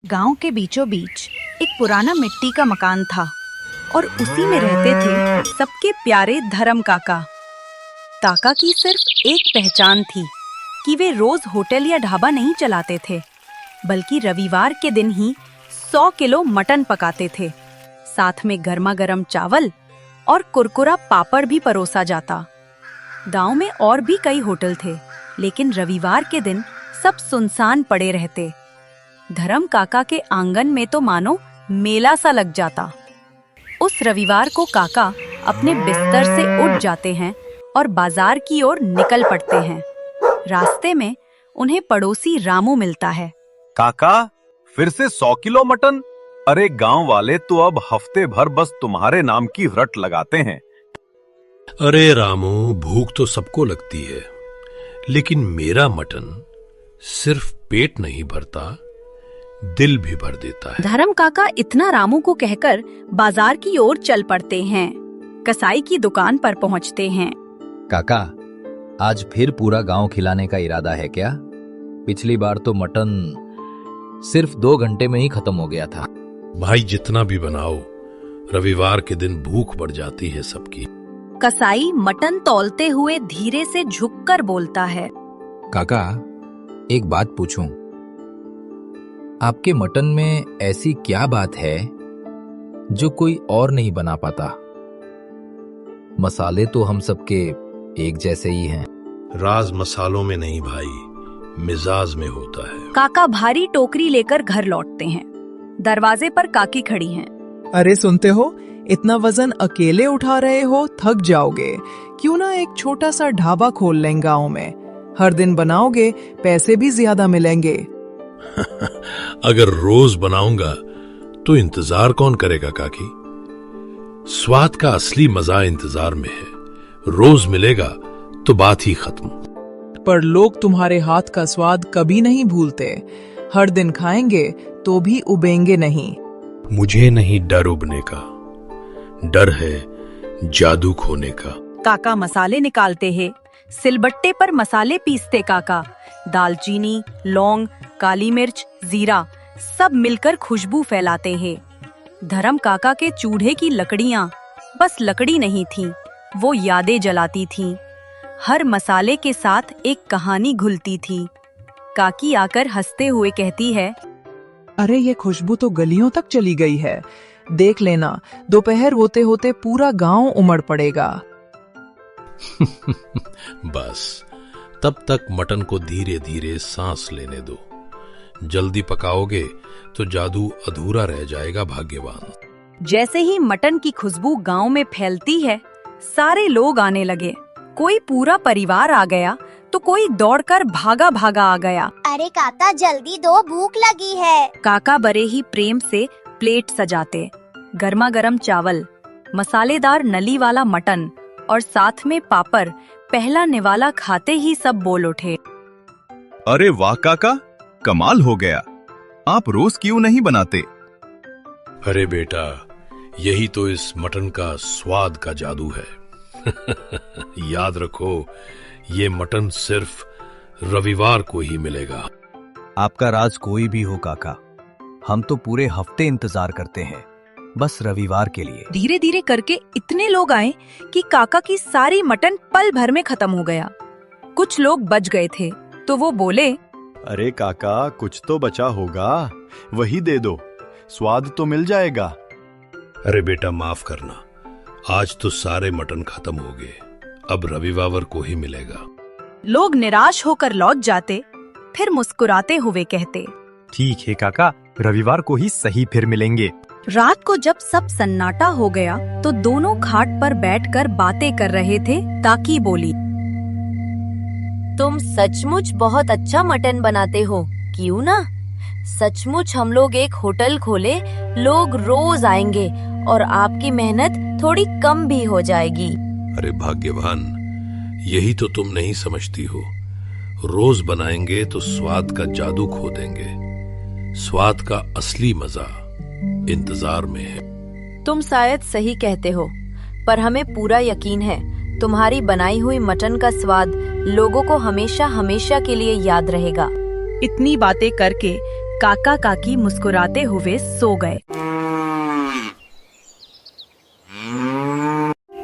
गांव के बीचों बीच एक पुराना मिट्टी का मकान था और उसी में रहते थे सबके प्यारे धर्म काका। काका की सिर्फ एक पहचान थी कि वे रोज होटल या ढाबा नहीं चलाते थे, बल्कि रविवार के दिन ही 100 किलो मटन पकाते थे। साथ में गर्मा गर्म चावल और कुरकुरा पापड़ भी परोसा जाता। गांव में और भी कई होटल थे, लेकिन रविवार के दिन सब सुनसान पड़े रहते। धर्म काका के आंगन में तो मानो मेला सा लग जाता। उस रविवार को काका अपने बिस्तर से उठ जाते हैं और बाजार की ओर निकल पड़ते हैं। रास्ते में उन्हें पड़ोसी रामू मिलता है। काका, फिर से 100 किलो मटन? अरे गांव वाले तो अब हफ्ते भर बस तुम्हारे नाम की रट लगाते हैं। अरे रामू, भूख तो सबको लगती है, लेकिन मेरा मटन सिर्फ पेट नहीं भरता, दिल भी भर देता है। धर्म काका इतना रामू को कहकर बाजार की ओर चल पड़ते हैं। कसाई की दुकान पर पहुंचते हैं। काका, आज फिर पूरा गांव खिलाने का इरादा है क्या? पिछली बार तो मटन सिर्फ 2 घंटे में ही खत्म हो गया था। भाई, जितना भी बनाओ, रविवार के दिन भूख बढ़ जाती है सबकी। कसाई मटन तौलते हुए धीरे से झुककर बोलता है। काका, एक बात पूछूं? आपके मटन में ऐसी क्या बात है जो कोई और नहीं बना पाता? मसाले तो हम सबके एक जैसे ही हैं। राज मसालों में नहीं भाई, मिजाज में होता है। काका भारी टोकरी लेकर घर लौटते हैं। दरवाजे पर काकी खड़ी हैं। अरे सुनते हो, इतना वजन अकेले उठा रहे हो, थक जाओगे। क्यों ना एक छोटा सा ढाबा खोल लें गांव में। हर दिन बनाओगे, पैसे भी ज्यादा मिलेंगे। अगर रोज बनाऊंगा तो इंतजार कौन करेगा काकी? स्वाद का असली मजा इंतजार में है। रोज मिलेगा तो बात ही खत्म। पर लोग तुम्हारे हाथ का स्वाद कभी नहीं भूलते। हर दिन खाएंगे तो भी उबेंगे नहीं। मुझे नहीं डर उबने का, डर है जादू खोने का। काका मसाले निकालते हैं। सिलबट्टे पर मसाले पीसते काका। दालचीनी, लौंग, काली मिर्च, जीरा सब मिलकर खुशबू फैलाते हैं। धर्म काका के चूल्हे की लकड़ियां बस लकड़ी नहीं थीं, वो यादें जलाती थीं। हर मसाले के साथ एक कहानी घुलती थी। काकी आकर हंसते हुए कहती है, अरे ये खुशबू तो गलियों तक चली गई है। देख लेना, दोपहर होते होते पूरा गांव उमड़ पड़ेगा। बस तब तक मटन को धीरे धीरे सांस लेने दो। जल्दी पकाओगे तो जादू अधूरा रह जाएगा भाग्यवान। जैसे ही मटन की खुशबू गांव में फैलती है, सारे लोग आने लगे। कोई पूरा परिवार आ गया तो कोई दौड़कर भागा भागा आ गया। अरे काका, जल्दी दो, भूख लगी है। काका बड़े ही प्रेम से प्लेट सजाते। गर्मा गर्म चावल, मसालेदार नली वाला मटन और साथ में पापड़। पहला निवाला खाते ही सब बोल उठे, अरे वाह काका, कमाल हो गया। आप रोज क्यों नहीं बनाते? अरे बेटा, यही तो इस मटन का स्वाद का जादू है। याद रखो, ये मटन सिर्फ रविवार को ही मिलेगा। आपका राज कोई भी हो काका, हम तो पूरे हफ्ते इंतजार करते हैं, बस रविवार के लिए। धीरे धीरे करके इतने लोग आए कि काका की सारी मटन पल भर में खत्म हो गया। कुछ लोग बच गए थे तो वो बोले, अरे काका, कुछ तो बचा होगा, वही दे दो, स्वाद तो मिल जाएगा। अरे बेटा, माफ करना, आज तो सारे मटन खत्म हो गए, अब रविवार को ही मिलेगा। लोग निराश होकर लौट जाते, फिर मुस्कुराते हुए कहते, ठीक है काका, रविवार को ही सही फिर मिलेंगे। रात को जब सब सन्नाटा हो गया तो दोनों खाट पर बैठकर बातें कर रहे थे। ताकी बोली, तुम सचमुच बहुत अच्छा मटन बनाते हो। क्यों ना सचमुच हम लोग एक होटल खोले, लोग रोज आएंगे और आपकी मेहनत थोड़ी कम भी हो जाएगी। अरे भाग्यवान, यही तो तुम नहीं समझती हो। रोज बनाएंगे तो स्वाद का जादू खो देंगे। स्वाद का असली मजा इंतजार में है। तुम शायद सही कहते हो, पर हमें पूरा यकीन है तुम्हारी बनाई हुई मटन का स्वाद लोगों को हमेशा हमेशा के लिए याद रहेगा। इतनी बातें करके काका काकी मुस्कुराते हुए सो गए।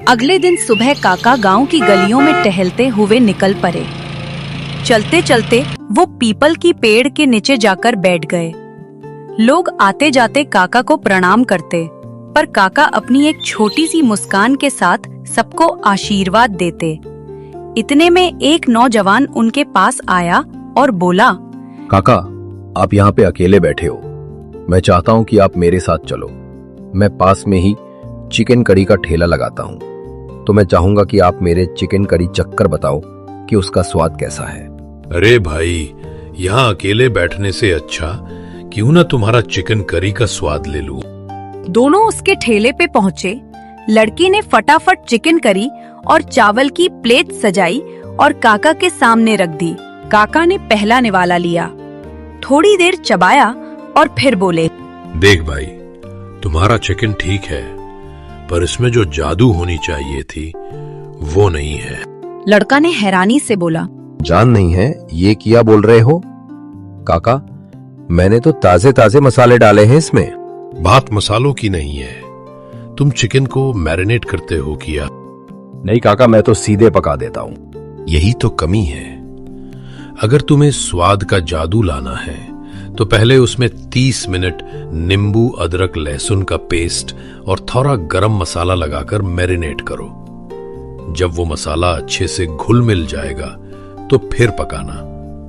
अगले दिन सुबह काका गांव की गलियों में टहलते हुए निकल पड़े। चलते चलते वो पीपल की पेड़ के नीचे जाकर बैठ गए। लोग आते जाते काका को प्रणाम करते, पर काका अपनी एक छोटी सी मुस्कान के साथ सबको आशीर्वाद देते। इतने में एक नौजवान उनके पास आया और बोला, काका, आप यहाँ पे अकेले बैठे हो। मैं चाहता हूँ कि आप मेरे साथ चलो। मैं पास में ही चिकन करी का ठेला लगाता हूँ, तो मैं चाहूंगा कि आप मेरे चिकन करी चक्कर बताओ कि उसका स्वाद कैसा है। अरे भाई, यहाँ अकेले बैठने से अच्छा क्यों ना तुम्हारा चिकन करी का स्वाद ले लूं। दोनों उसके ठेले पे पहुँचे। लड़की ने फटाफट चिकन करी और चावल की प्लेट सजाई और काका के सामने रख दी। काका ने पहला निवाला लिया, थोड़ी देर चबाया और फिर बोले, देख भाई, तुम्हारा चिकन ठीक है, पर इसमें जो जादू होनी चाहिए थी वो नहीं है। लड़का ने हैरानी से बोला, जान नहीं है, ये क्या बोल रहे हो? काका, मैंने तो ताजे ताजे मसाले डाले हैं इसमें। बात मसालों की नहीं है, तुम चिकन को मैरिनेट करते हो किया। नहीं काका, मैं तो सीधे पका देता हूँ। यही तो कमी है। अगर तुम्हें स्वाद का जादू लाना है तो पहले उसमें 30 मिनट नींबू, अदरक, लहसुन का पेस्ट और थोड़ा गरम मसाला लगाकर मैरिनेट करो। जब वो मसाला अच्छे से घुल मिल जाएगा तो फिर पकाना,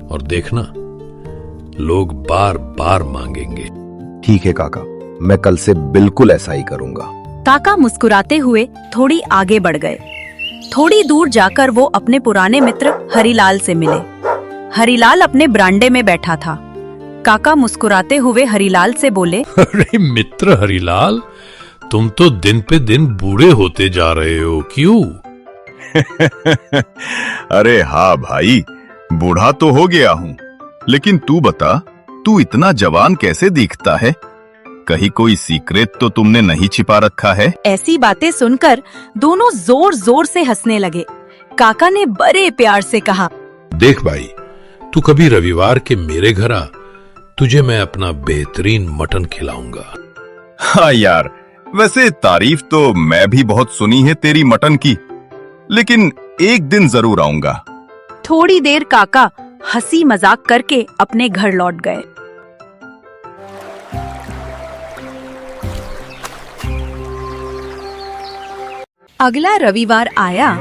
और देखना लोग बार बार मांगेंगे। ठीक है काका, मैं कल से बिल्कुल ऐसा ही करूंगा। काका मुस्कुराते हुए थोड़ी आगे बढ़ गए। थोड़ी दूर जाकर वो अपने पुराने मित्र हरिलाल से मिले। हरिलाल अपने बरामदे में बैठा था। काका मुस्कुराते हुए हरिलाल से बोले, अरे मित्र हरिलाल, तुम तो दिन पे दिन बूढ़े होते जा रहे हो, क्यों? अरे हाँ भाई, बूढ़ा तो हो गया हूँ, लेकिन तू बता, तू इतना जवान कैसे दिखता है? कहीं कोई सीक्रेट तो तुमने नहीं छिपा रखा है? ऐसी बातें सुनकर दोनों जोर जोर से हंसने लगे। काका ने बड़े प्यार से कहा, देख भाई, तू कभी रविवार के मेरे घर आ, तुझे मैं अपना बेहतरीन मटन खिलाऊंगा। हाँ यार, वैसे तारीफ तो मैं भी बहुत सुनी है तेरी मटन की, लेकिन एक दिन जरूर आऊंगा। थोड़ी देर काका हंसी मजाक करके अपने घर लौट गए। अगला रविवार आया।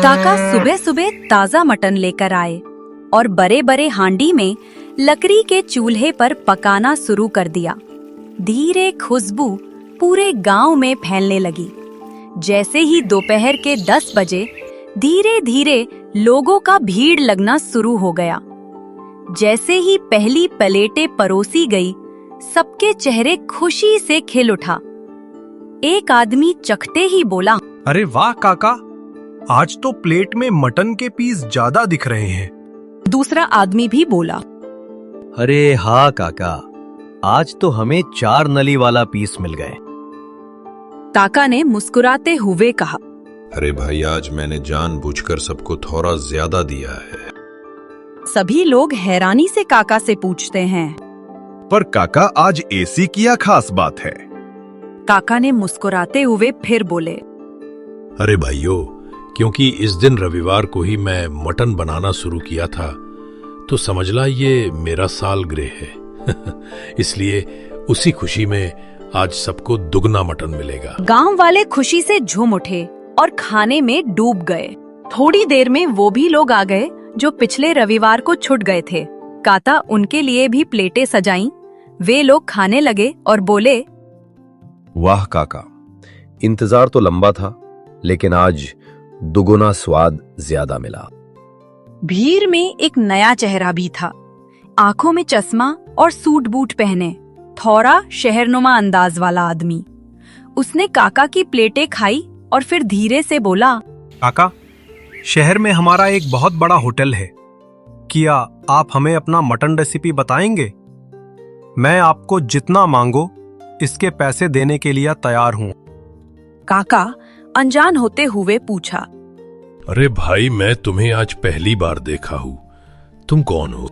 काका सुबह सुबह ताजा मटन लेकर आए और बड़े बड़े हांडी में लकड़ी के चूल्हे पर पकाना शुरू कर दिया। धीरे खुशबू पूरे गांव में फैलने लगी। जैसे ही दोपहर के 10 बजे धीरे धीरे लोगों का भीड़ लगना शुरू हो गया। जैसे ही पहली प्लेटें परोसी गई, सबके चेहरे खुशी से खिल उठा। एक आदमी चखते ही बोला, अरे वाह काका, आज तो प्लेट में मटन के पीस ज्यादा दिख रहे हैं। दूसरा आदमी भी बोला, अरे हाँ काका, आज तो हमें 4 नली वाला पीस मिल गए। काका ने मुस्कुराते हुए कहा, अरे भाई, आज मैंने जानबूझकर सबको थोड़ा ज्यादा दिया है। सभी लोग हैरानी से काका से पूछते हैं, पर काका, आज ऐसी क्या खास बात है? काका ने मुस्कुराते हुए फिर बोले, अरे भाइयों, क्योंकि इस दिन रविवार को ही मैं मटन बनाना शुरू किया था, तो समझ ला ये मेरा सालगिरह है। इसलिए उसी खुशी में आज सबको दुगना मटन मिलेगा। गांव वाले खुशी से झूम उठे और खाने में डूब गए। थोड़ी देर में वो भी लोग आ गए जो पिछले रविवार को छूट गए थे। काका उनके लिए भी प्लेटें सजाईं। वे लोग खाने लगे और बोले, वाह काका, इंतजार तो लंबा था, लेकिन आज दुगुना स्वाद ज्यादा मिला। भीड़ में एक नया चेहरा भी था। आंखों में चश्मा और सूट बूट पहने, थोड़ा शहरनुमा अंदाज वाला आदमी। उसने काका की प्लेटें खाई और फिर धीरे से बोला, काका, शहर में हमारा एक बहुत बड़ा होटल है। क्या आप हमें अपना मटन रेसिपी बताएंगे? मैं आपको जितना मांगो इसके पैसे देने के लिए तैयार हूँ। काका अनजान होते हुए पूछा, अरे भाई, मैं तुम्हें आज पहली बार देखा हूँ, तुम कौन हो?